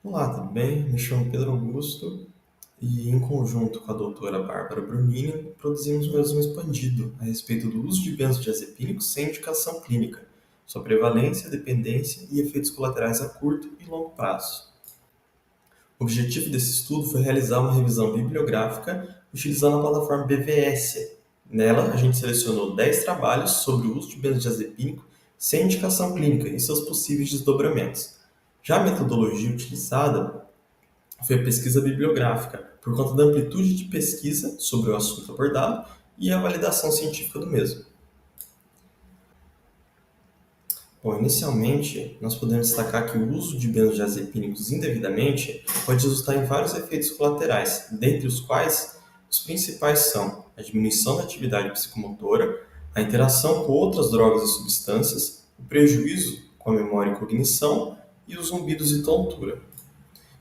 Olá, tudo bem? Me chamo Pedro Augusto e, em conjunto com a doutora Bárbara Brunini, produzimos um resumo expandido a respeito do uso de benzodiazepínicos sem indicação clínica, sua prevalência, dependência e efeitos colaterais a curto e longo prazo. O objetivo desse estudo foi realizar uma revisão bibliográfica utilizando a plataforma BVS. Nela, a gente selecionou 10 trabalhos sobre o uso de benzodiazepínico sem indicação clínica e seus possíveis desdobramentos. Já a metodologia utilizada foi a pesquisa bibliográfica, por conta da amplitude de pesquisa sobre o assunto abordado e a validação científica do mesmo. Bom, inicialmente, nós podemos destacar que o uso de benzodiazepínicos indevidamente pode resultar em vários efeitos colaterais, dentre os quais os principais são a diminuição da atividade psicomotora, a interação com outras drogas e substâncias, o prejuízo com a memória e cognição e os zumbidos e tontura.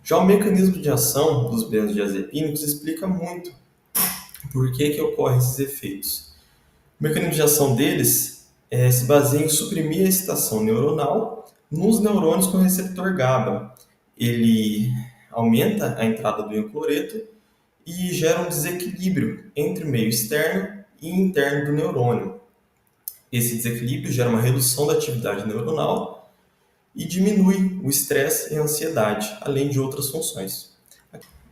Já o mecanismo de ação dos benzodiazepínicos explica muito por que ocorrem esses efeitos. O mecanismo de ação deles se baseia em suprimir a excitação neuronal nos neurônios com receptor GABA. Ele aumenta a entrada do ioncloreto e gera um desequilíbrio entre o meio externo e interno do neurônio. Esse desequilíbrio gera uma redução da atividade neuronal e diminui o estresse e a ansiedade, além de outras funções.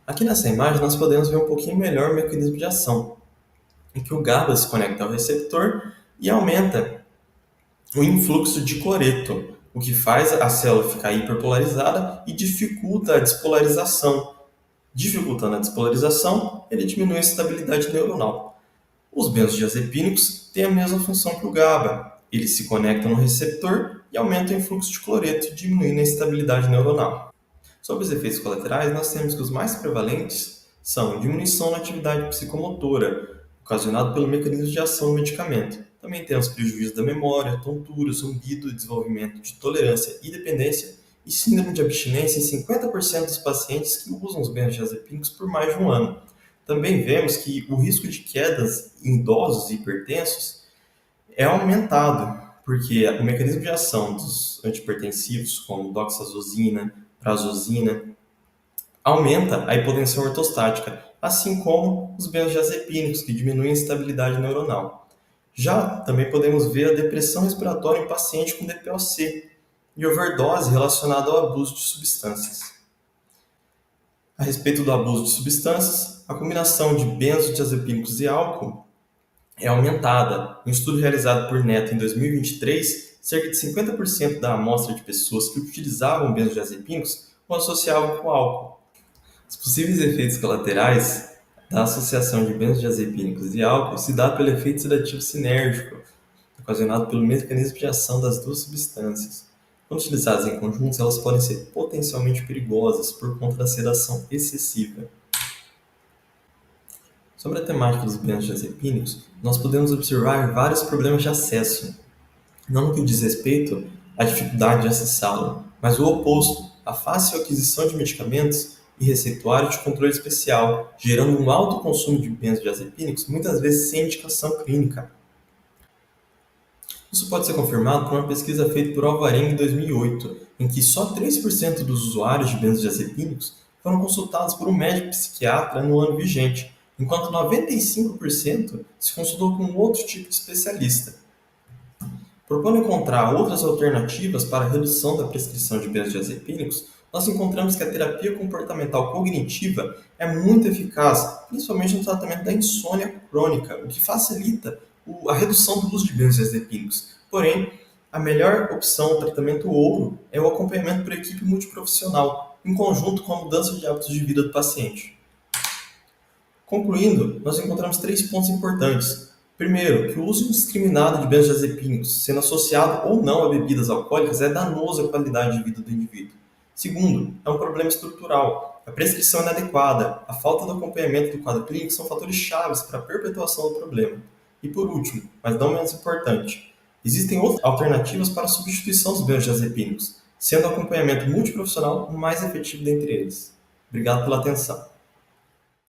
Aqui nessa imagem nós podemos ver um pouquinho melhor o mecanismo de ação, em que o GABA se conecta ao receptor e aumenta o influxo de cloreto, o que faz a célula ficar hiperpolarizada e dificulta a despolarização. Dificultando a despolarização, ele diminui a estabilidade neuronal. Os benzodiazepínicos têm a mesma função que o GABA. Eles se conectam no receptor e aumentam o influxo de cloreto, diminuindo a estabilidade neuronal. Sobre os efeitos colaterais, nós temos que os mais prevalentes são diminuição na atividade psicomotora, ocasionado pelo mecanismo de ação do medicamento. Também temos prejuízo da memória, tontura, zumbido, desenvolvimento de tolerância e dependência e síndrome de abstinência em 50% dos pacientes que usam os benzodiazepínicos por mais de um ano. Também vemos que o risco de quedas em idosos e hipertensos é aumentado, porque o mecanismo de ação dos antihipertensivos, como doxazosina, prazosina, aumenta a hipotensão ortostática, assim como os benzodiazepínicos, que diminuem a estabilidade neuronal. Já também podemos ver a depressão respiratória em paciente com DPOC e overdose relacionada ao abuso de substâncias. A respeito do abuso de substâncias, a combinação de benzodiazepínicos e álcool é aumentada. Um estudo realizado por Neto em 2023, cerca de 50% da amostra de pessoas que utilizavam benzodiazepínicos o associavam com álcool. Os possíveis efeitos colaterais da associação de benzodiazepínicos e álcool se dá pelo efeito sedativo sinérgico, ocasionado pelo mecanismo de ação das duas substâncias. Quando utilizadas em conjunto, elas podem ser potencialmente perigosas por conta da sedação excessiva. Sobre a temática dos benzodiazepínicos, nós podemos observar vários problemas de acesso, não no que diz respeito à dificuldade de acessá-lo, mas o oposto, a fácil aquisição de medicamentos e receituário de controle especial, gerando um alto consumo de benzodiazepínicos, muitas vezes sem indicação clínica. Isso pode ser confirmado por uma pesquisa feita por Alvarenga em 2008, em que só 3% dos usuários de benzodiazepínicos foram consultados por um médico psiquiatra no ano vigente, enquanto 95% se consultou com outro tipo de especialista. Propondo encontrar outras alternativas para a redução da prescrição de benzodiazepínicos, nós encontramos que a terapia comportamental cognitiva é muito eficaz, principalmente no tratamento da insônia crônica, o que facilita a redução do uso de benzodiazepínicos. Porém, a melhor opção, o tratamento ouro, é o acompanhamento por equipe multiprofissional, em conjunto com a mudança de hábitos de vida do paciente. Concluindo, nós encontramos 3 pontos importantes. Primeiro, que o uso indiscriminado de benzodiazepínicos, sendo associado ou não a bebidas alcoólicas, é danoso à qualidade de vida do indivíduo. Segundo, é um problema estrutural. A prescrição inadequada, a falta de acompanhamento do quadro clínico são fatores chaves para a perpetuação do problema. E por último, mas não menos importante, existem outras alternativas para a substituição dos benzodiazepínicos, sendo o acompanhamento multiprofissional o mais efetivo dentre eles. Obrigado pela atenção.